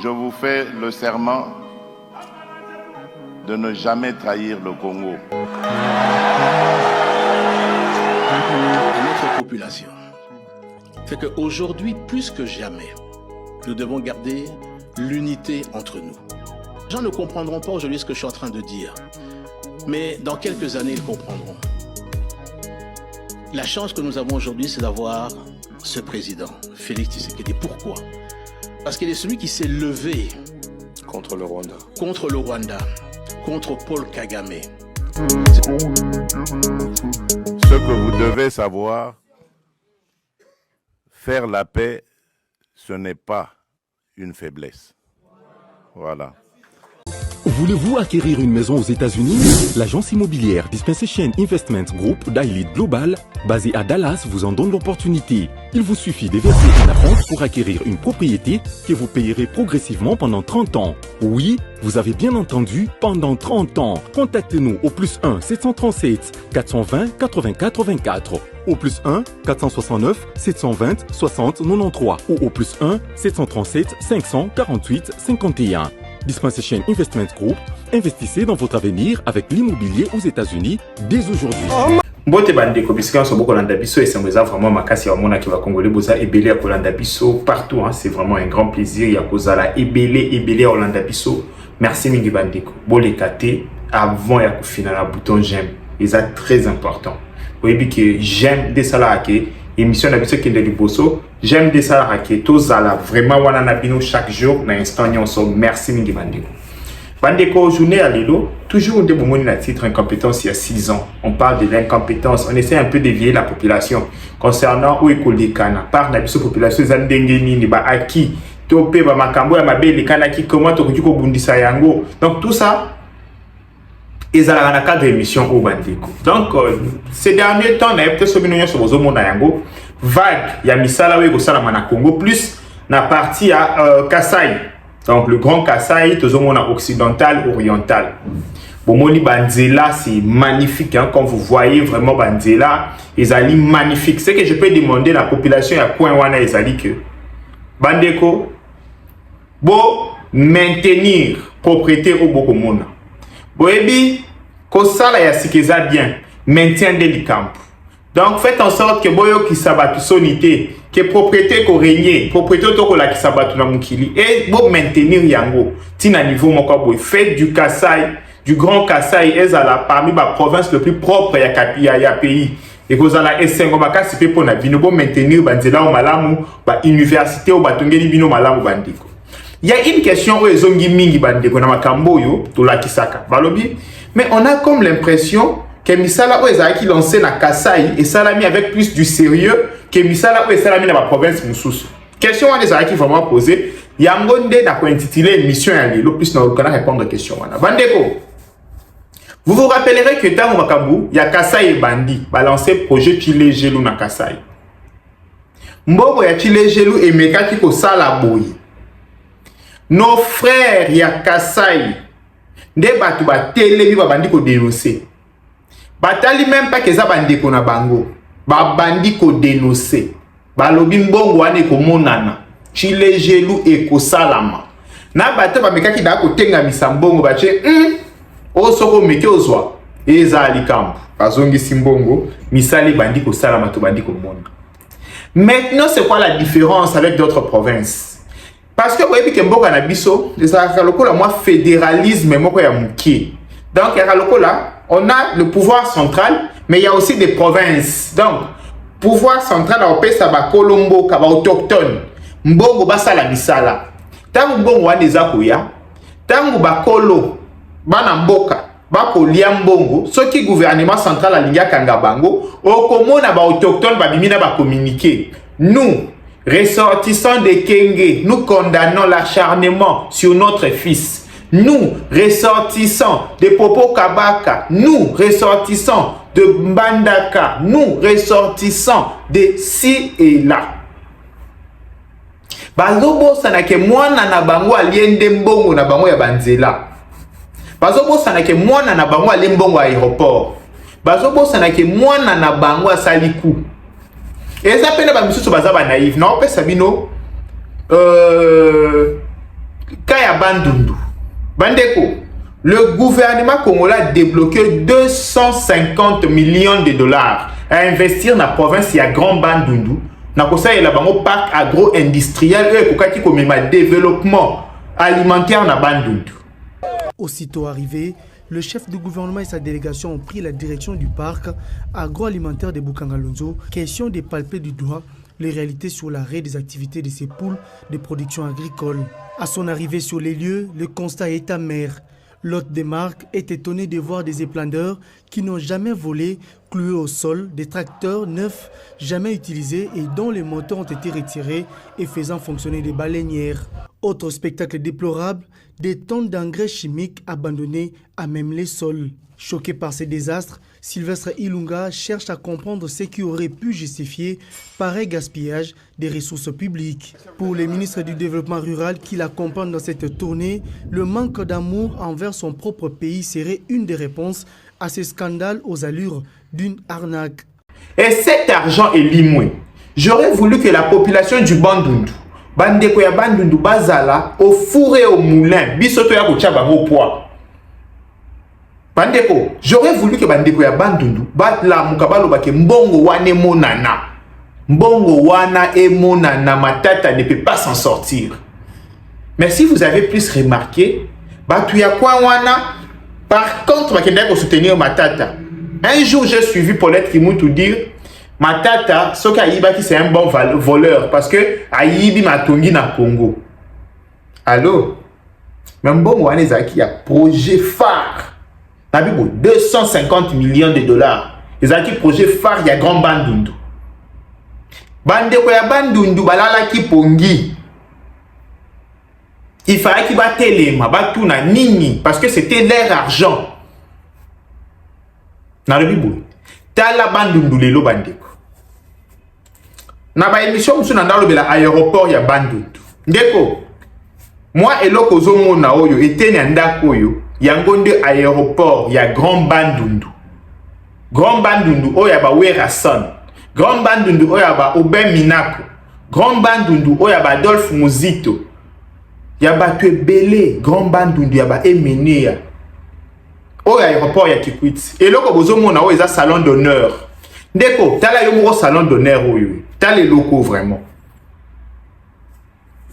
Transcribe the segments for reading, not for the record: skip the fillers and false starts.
je vous fais le serment de ne jamais trahir le Congo. À notre population, c'est qu'aujourd'hui, plus que jamais, nous devons garder l'unité entre nous. Les gens ne comprendront pas aujourd'hui ce que je suis en train de dire, mais dans quelques années, ils comprendront. La chance que nous avons aujourd'hui, c'est d'avoir ce président, Félix Tshisekedi. Pourquoi? Parce qu'il est celui qui s'est levé contre le Rwanda, contre Paul Kagame. Ce que vous devez savoir, faire la paix, ce n'est pas une faiblesse. Voilà. Voulez-vous acquérir une maison aux États-Unis? L'agence immobilière Dispensation Investment Group d'Elite Global, basée à Dallas, vous en donne l'opportunité. Il vous suffit de verser un acompte pour acquérir une propriété que vous payerez progressivement pendant 30 ans. Oui, vous avez bien entendu, pendant 30 ans. Contactez-nous au +1 737 420 84 24, au +1 469 720 60 93 ou au +1 737 548 51. Dispensation Investment Group, investissez dans votre avenir avec l'immobilier aux États-Unis dès aujourd'hui. Mbote bandeko bisika so boko landa biso et c'est vraiment makasi ya mona ki va congolais boza ebele ya kolanda biso partout hein, c'est vraiment un grand plaisir ya kozala ebele ya kolanda biso. Merci mingi bandeko. Bolekate avant ya kofina la bouton j'aime. C'est très important. Vous voyez que j'aime des salariés émission d'habitude qui est de liboso. J'aime des salariés tous à la vraiment wana na bino chaque jour na instant nyonso. Merci mingi bandeko. Bandeko, journée à l'élo, toujours de momoni na titre incompétence il y a 6 ans. On parle de l'incompétence. On essaie un peu d'éveiller la population concernant où est Kolikana. Par la population zandengeni ni ba aki topé ba makambo ya mabe likana ki comment to ko bundisa yango. Donc tout ça ils ont un cadre d'émission au bandeko. Donc ces derniers temps na peut so binonyo so bozo mona yango vague ya misala we ko sala na Congo plus na partie à Kasai. Donc le Grand Kasaï, tout le monde occidental, oriental. Bomoni Banzela, c'est magnifique, hein, comme vous voyez vraiment Banzela, ils allaient magnifique. Ce que je peux demander à la population à quoi on a ils allaient que Bandeko, bon maintenir propriété au Bokomona. Boebi, kosala ya sikeza bien, maintien des camps. Donc faites en sorte que boyo qui sabatu sonité que propriété ko régner propriété to ko la ki sabatu na mukili et bo maintenir yango tina niveau moko boy faites du Kasai du Grand Kasai ezala parmi ba province le plus propre ya pays et kozala esengo makasi pe pona bino bo maintenir banzela o malamu ba université o batongeli bino malamu bandiko. Il y a une question où ezongi mingi bandiko na makambo yo to la kisaka balobi mais on a comme l'impression que misala oeza qui lancé na Kasai et salami avec plus du sérieux que misala oeza salami na la province mususu. Question on est qui vraiment poser yangonde na ko intituler mission ya lelo plus na okana répondre question wana. Bandeko. Vous vous rappellerez que dans Makabu, il y a Kasai et Bandi balancé projet Chile Gelou na Kasai. Mbobo ya Chile Gelou et meka ki ko sala boyi. Nos frères ya Kasai nde batu ba télé ba bandi ko dénoncer. Batali même pas que ça bandi ko na bango. Ba bandi ko dénoncer. Balobi mbongo wane ko monana. Chile Gelou e ko salama. Na bato ba mekaki da ko tenga misambongo ba che o soko meke ozwa. Eza alikampu. Bazongi simbongo misali bandi ko salama to bandi ko mona. Maintenant c'est quoi la différence avec d'autres provinces? Parce que vous voyez que mboka na biso, les akaloko la moi fédéralisme moko ya muki. Donc akaloko là on a le pouvoir central, mais il y a aussi des provinces. Donc, pouvoir central, on peut savoir Colombo, kaba autochtone, mbongo basala misala. Tangu mbongo wane zakuya, tangu bakolo, bana mboka, bako lia mbongo, soki gouvernement central alinga kanga bango, okomona ba autochtone babimina ba communiquer. Nous, ressortissants de Kenge, nous condamnons l'acharnement sur notre fils. Nous, ressortissants de Popo Kabaka, nous, ressortissants de Mbandaka, nous, ressortissants de ci et là. Bazobo sanake mwana na bango aliende mbongo na bango ya banzela. Bazobo sanake mwana na bango aliende mbongo ya aéroport. Bazobo sanake mwana na bango asaliku. Eza pena ba misusu bazaba naïf. Na opesa bino Kaya Bandundu. Bandeko, le gouvernement congolais a débloqué 250 millions de dollars à investir dans la province de Grand Bandundu. Na kosa il a un parc agro-industriel et un développement alimentaire na Bandundu. Aussitôt arrivé, le chef du gouvernement et sa délégation ont pris la direction du parc agroalimentaire de Bukangalonzo, question de palper du doigt les réalités sur l'arrêt des activités de ces poules de production agricole. À son arrivée sur les lieux, le constat est amer. L'hôte des marques est étonné de voir des éplandeurs qui n'ont jamais volé, cloués au sol, des tracteurs neufs jamais utilisés et dont les moteurs ont été retirés et faisant fonctionner des baleinières. Autre spectacle déplorable, des tonnes d'engrais chimiques abandonnés à même les sols. Choqué par ces désastres, Sylvestre Ilunga cherche à comprendre ce qui aurait pu justifier pareil gaspillage des ressources publiques. Pour les ministres du Développement rural qui l'accompagnent dans cette tournée, le manque d'amour envers son propre pays serait une des réponses à ce scandale aux allures d'une arnaque. Et cet argent est limoué. J'aurais voulu que la population du Bandundu, Bandeko ya Bandundu bazala, au four et au moulin, bisoto ya kochaba au poids. Bandeko, j'aurais voulu que Bandeko ya Bandundu batla mukabalo bake mbongo wane monana. Mbongo wana e monana, matata ne peut pas s'en sortir. Mais si vous avez plus remarqué, batu ya kwa wana, par contre, bakenda ko soutenir matata. Un jour, j'ai suivi Paulette Kimoutou dire matata, ce Aïba qui c'est un bon voleur parce que Aïbi matongi na Congo. Allô? Même bon, on a un projet phare. 250 millions de dollars. Ils ont un projet phare, il y a Grand Bandundu. Bandeko ya Bandundu, balala ki pongi. Il fallait qu'il batte les mains, batuna nini, parce que c'était leur argent. Naribibou. Tala Bandundu lelo bandeko. Na ba émission musu na ndalo bela aéroport ya Bandundu. Ndeko. Moi eloko zomona oyo eteni andako oyo. Yango nde aéroport ya Grand Bandundu. Grand Bandundu oyo ba Werason. Grand Bandundu oyo ba Oben Minako. Grand Bandundu oyo ba Adolphe Muzito. Yaba Tuebele. Grand Bandundu yaba Emenea. Oyo aéroport ya Kikwit. Eloko bozomona oyo eza salon d'honneur. Ndeko, tala yo moko salon d'honneur oyo. Tala eloko vraiment.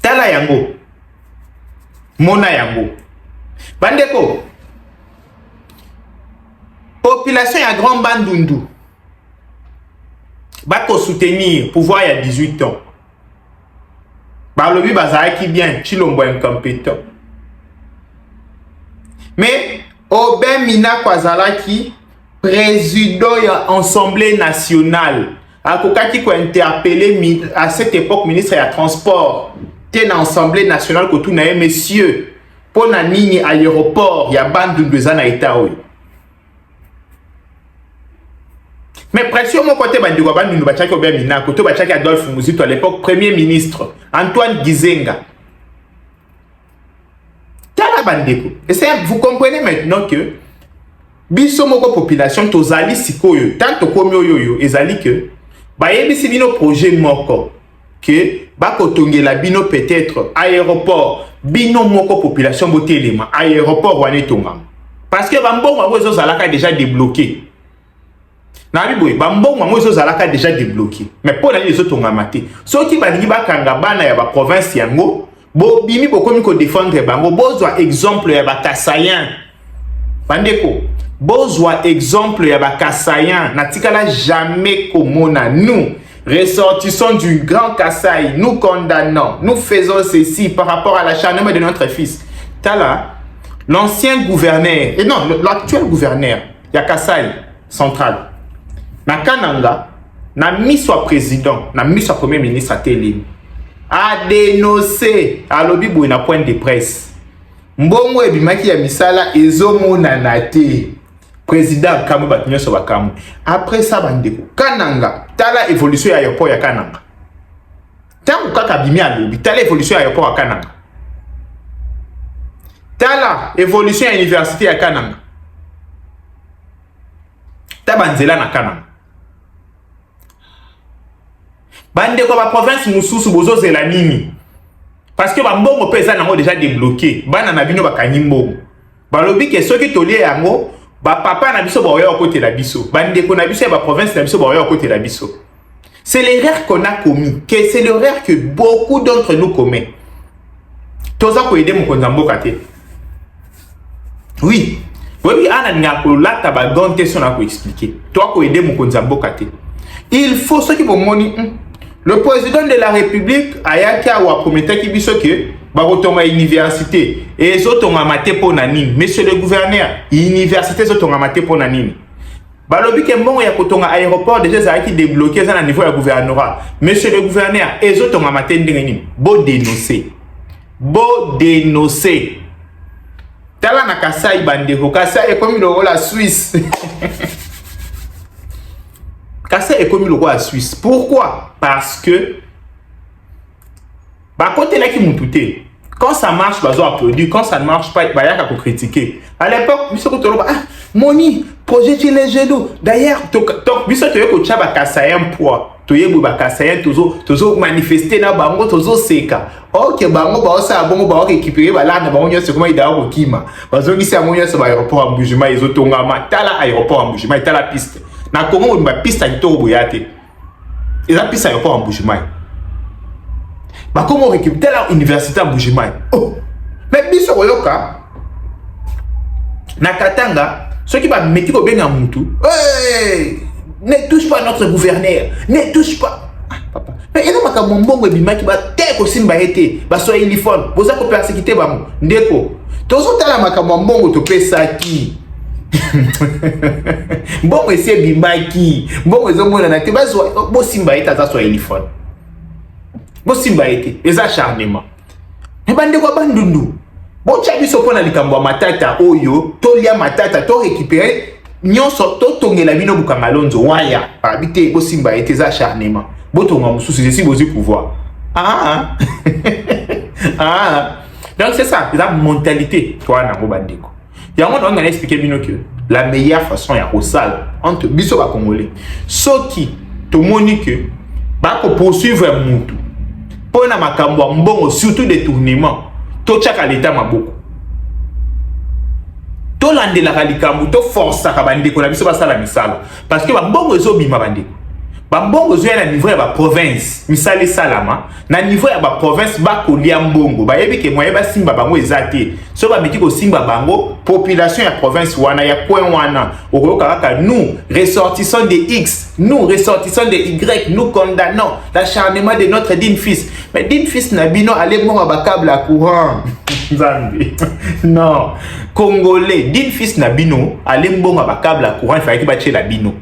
Tala yango. Mona yango. Bandeko, population ya Grand Bandundu, bako soutenir pouvoir il y a 18 ans. Balobi bazara qui bien, Chilombo incompétent. Mais Oben Mina Kwazalaki, président de l'Assemblée nationale, a ko interpellé à cette époque ministre de transport, ten Assemblée nationale que tout n'a messieurs. Pour na nini aéroport ya Bandundu za na état oyo. Mais pression mon côté bandeko Bandundu bachaki Oben Mina côté bachaki Adolphe Muzito à l'époque premier ministre Antoine Gizenga. Tala bandeko. Et vous comprenez maintenant que biso moko population tozali sikoyo tant komi oyo ezali que ba yebisi bino projet moko que bakotongela bino peut-être aéroport bino moko population botelema aéroport wane tongam parce que bambongo bozo zalaka déjà débloqué na biboy bambongo bozo zalaka déjà débloqué mais pour les autres tongama te soki balingi bakanga bana ya ba province yango bo bimi bokomi ko défendre bango bozwa exemple ya ba Kasayan bandeko bozwa exemple ya ba Kasayan na tikala jamais komona nous ressortissants du Grand Kasaï, nous condamnons, nous faisons ceci par rapport à l'acharnement de notre fils. Tala, l'ancien gouverneur, et non, l'actuel gouverneur, ya Kasaï central, na Kananga, na mis soit président, na mis soit premier ministre à Télim, a dénoncé à l'obibou na point de presse. Mbongo e bimaki ya misala ezomo nanate. Président Kamu Batinyo Sobakamu. Après ça, bandeko, Kananga, tala évolution à l'aéroport ya Kananga. Tant que Kabimi a lobby, tala évolution à l'aéroport à Kananga. Tala évolution à l'université à Kananga. Tabanzela na Kananga. Bandeko ba province mususu bozo zela nini. Parce que bambongo pe ça déjà débloqué. Bana na bino bakanyi mbongo. Balobi ke soki tolie yango, ba papa na biso ba oya côté la biso. Bande ko na biso ba province na biso ba oya côté la biso. C'est l'erreur qu'on a commis, que c'est l'erreur que beaucoup d'entre nous commettent. Toza ko aider mon konzambo kate. Oui. Oui, ana ngako la tabagonte son a ko expliquer. Toi ko aider mon konzambo kate. Il faut ce qui vont moni. Le président de la République ayaka wa promettait ki biso ke ba kotonga université et zotonga maté pona nini. Monsieur le gouverneur, université zotonga maté pona nini. Balobi ke mbongo ya kotonga aéroport déjà ça qui débloqué ça na niveau ya gouvernorat. Monsieur le gouverneur, ezotonga maté ndenge nini. Bo dénoncer. Bo dénoncer. Tala na Kasai bandeko, Kasai est comme le la Suisse. Kasai est comme le roi Suisse. Pourquoi? Parce que bah côté là qui m'ont touté. Quand ça marche, bah applaudi. Quand ça ne marche pas, bah y a qu'à critiquer. À l'époque, monsieur Kotolo, ah, Moni, projet tu les genoux. D'ailleurs, monsieur tu es que tu as Kasai un poids. Tu es que Kasai toujours manifester na bango toujours seka. Ok, bango ba ça bango ba récupérer ba là na bango c'est comment il doit au Kima. Parce que ici à mon sur aéroport en Mbujima ils ont tongama tala aéroport en Mbujima tala piste. Na comment on ba piste à Kito Boyate. Ils ont piste à aéroport en Mbujima. Bah comment on récupère la université en Mbujima. Oh. Mais biso koyoka. Na Katanga, ceux qui va mettre ko benga mutu. Hey! Ne touche pas notre gouverneur. Ne touche pas. Ah, papa. Mais il y a un mbongo bima qui va teko simba été. Ba so uniforme. Vous avez persécuté bango. Ndeko. Tozo tala makambo mbongo to pesa ki. Mbongo ese bimba ki. Mbongo zo mona na te ba so bo simba été ta so uniforme. Bo simba été. Eza acharnement. Ne bande ko bandundu. Bo chabi so pona likambo matata oyo, to lia matata to récupérer nyonso to tongela bino bukangalonzo waya habité bo simba été za acharnement botonga mususu si bozi pouvoir donc c'est ça la mentalité toi na bobandiko yango on va expliquer bino que la meilleure façon ya kosala entre biso ba congolais soki to moni que ba ko poursuivre mutu pona makambo mbongo surtout détournement to chaka l'état maboko to landela kalikambu to force ka bandeko na biso basala misala parce que bambongo ezobima bandeko bambongo zo na niveau ya ba province misala salama na niveau ya ba province ba kolia mbongo ba yebi ke moye ba simba bango ezate so ba meki ko simba bango population ya province wana ya coin wana okoyoka kaka nous ressortissants de X nous ressortissants de Y nous condamnons l'acharnement de notre digne fils mais digne fils na bino aller mo ba câble à courant Zambie. Non. Congolais, din fils na bino, allez mbonga ba câble à courant, il fallait qu'il batte la bino.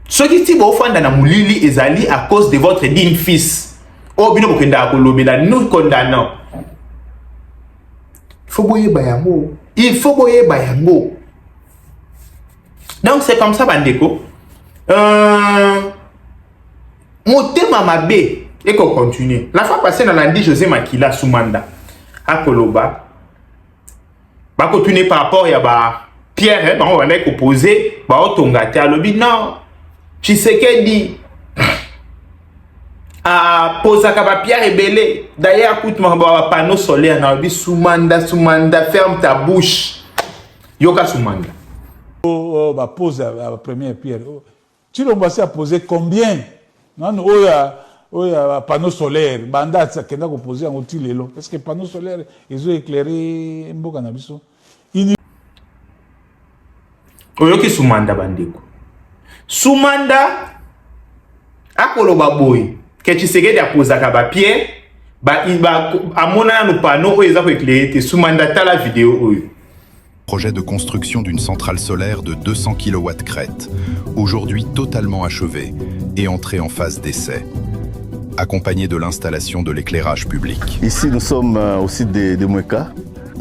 Ce qui tibo fanda na mulili ezali à cause de votre din fils. Oh bino bokenda kolobela nous condamnons. Il faut boyer bayango. Il faut boyer bayango. Donc c'est comme ça bandeko. Motema mabe et qu'on continue. La fois passée dans l'andi José Makila Soumanda à Koloba. Ba continuer par rapport à ba Pierre, on va aller opposer ba otongate à lobi non. Tshisekedi a posa ka ba Pierre ebele. D'ailleurs écoute moi ba panneau solaire na lobi Soumanda ferme ta bouche. Yoka Soumanda. Oh ba pose la première pierre. Tu l'as à poser combien? Non oya panneau solaire banda tsakenda ko poser en outil lelo parce que panneau solaire ils ont éclairé mboka na biso oyoki Soumanda bandeko Soumanda akoloba boy ke Tshisekedi apozaka ba pierre ba amona na panneau oyo eza ko éclairer te Soumanda tala vidéo oyo. Projet de construction d'une centrale solaire de 200 kW crête, aujourd'hui totalement achevée et entrée en phase d'essai, accompagnée de l'installation de l'éclairage public. Ici, nous sommes au site de Mweka.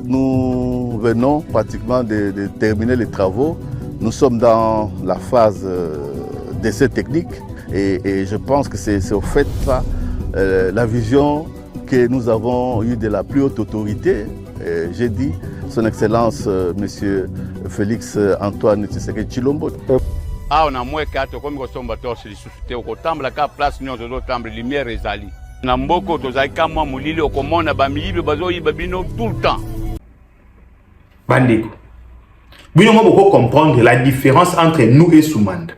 Nous venons pratiquement de terminer les travaux. Nous sommes dans la phase d'essai technique et je pense que c'est au fait ça, la vision que nous avons eue de la plus haute autorité. J'ai dit son Excellence, Monsieur Félix Antoine Tshisekedi Tshilombo. awa na Mweka tokomi kosomba torche lisusu te okotambala ka place nyonso ozotambala lumière ezali Na mboko tozali kama mulili okomona ba milibi bazoyiba bino tout le temps. Bandeko. Bino mo boko comprendre la différence entre nous et Soumanda.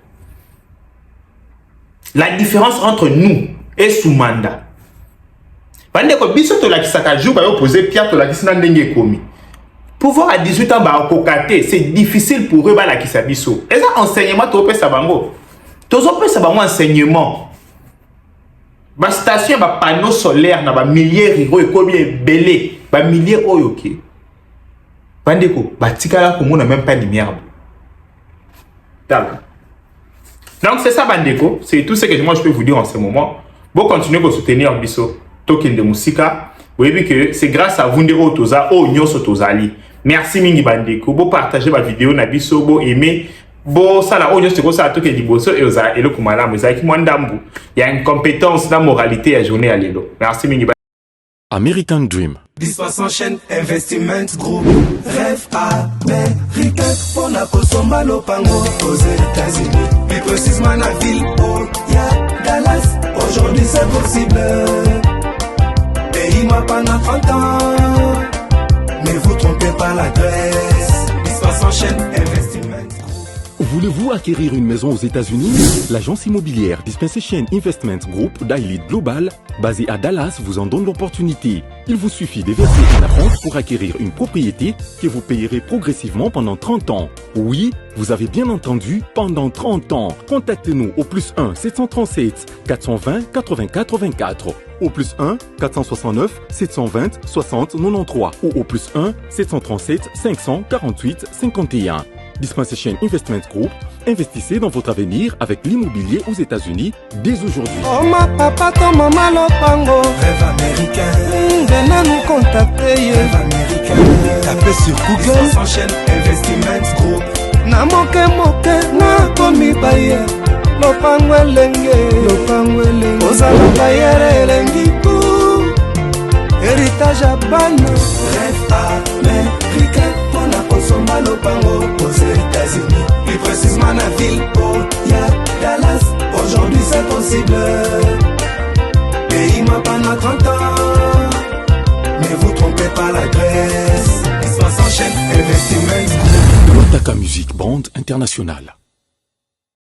La différence entre nous et Soumanda. Bandeko biso to la kisaka jour ba opposer Pierre to la kisina ndenge komi. Pouvoir à 18 ans ba kokate, c'est difficile pour eux ba la kisabiso. Et ça enseignement to pesa bango. Tozo pesa bango enseignement. Ba station ba panneau solaire na ba milliers riro et combien belé ba milliers oyoke. Bandeko ba tikala ko mona même pas lumière. Donc c'est ça bandeko, c'est tout ce que moi je peux vous dire en ce moment. Bon continuez à soutenir biso token de musika. Vous voyez que c'est grâce à vous ndeko toza o nyoso tozali. Merci mingi bandeko. Bon partager ma vidéo na biso, bon aimer. Bon, ça là, on juste que ça a tout qui dit bosso et osa et le kumala, mais avec moi ndambu. Il y a une compétence dans la moralité à journée à l'élo. Merci mingi. American Dream. Dispense chaîne Investment Group. Rêve américain pour la Kosomba Lopango aux États-Unis. Plus précisément la ville où y'a Dallas. Aujourd'hui c'est possible. Pays moi pendant 30 ans. Ne vous trompez pas l'adresse. Dispense chaîne Investment. Voulez-vous acquérir une maison aux États-Unis? L'agence immobilière Dispensation Investment Group d'Elite Global, basée à Dallas, vous en donne l'opportunité. Il vous suffit de verser un acompte pour acquérir une propriété que vous payerez progressivement pendant 30 ans. Oui, vous avez bien entendu, pendant 30 ans. Contactez-nous au +1 737 420 80 84, au +1 469 720 60 93 ou au +1 737 548 51. Dispensation Investment Group, investissez dans votre avenir avec l'immobilier aux États-Unis dès aujourd'hui. Oh ma papa, ton maman lopango. Rêve américain. Venez nous contacter. Rêve américain. Tapez sur Google. Dispensation Investment Group. Na moke na komi baye. Lopango elenge. Ozala bayere elengi pou. Héritage à ban. Rêve américain. Kosomba Lopango aux États-Unis, plus précisément la ville où y'a Dallas. Aujourd'hui c'est possible. Pays moi pendant 30 ans. Ne vous trompez pas l'adresse. Dispense chaîne Investment. Lotaka Music Band International.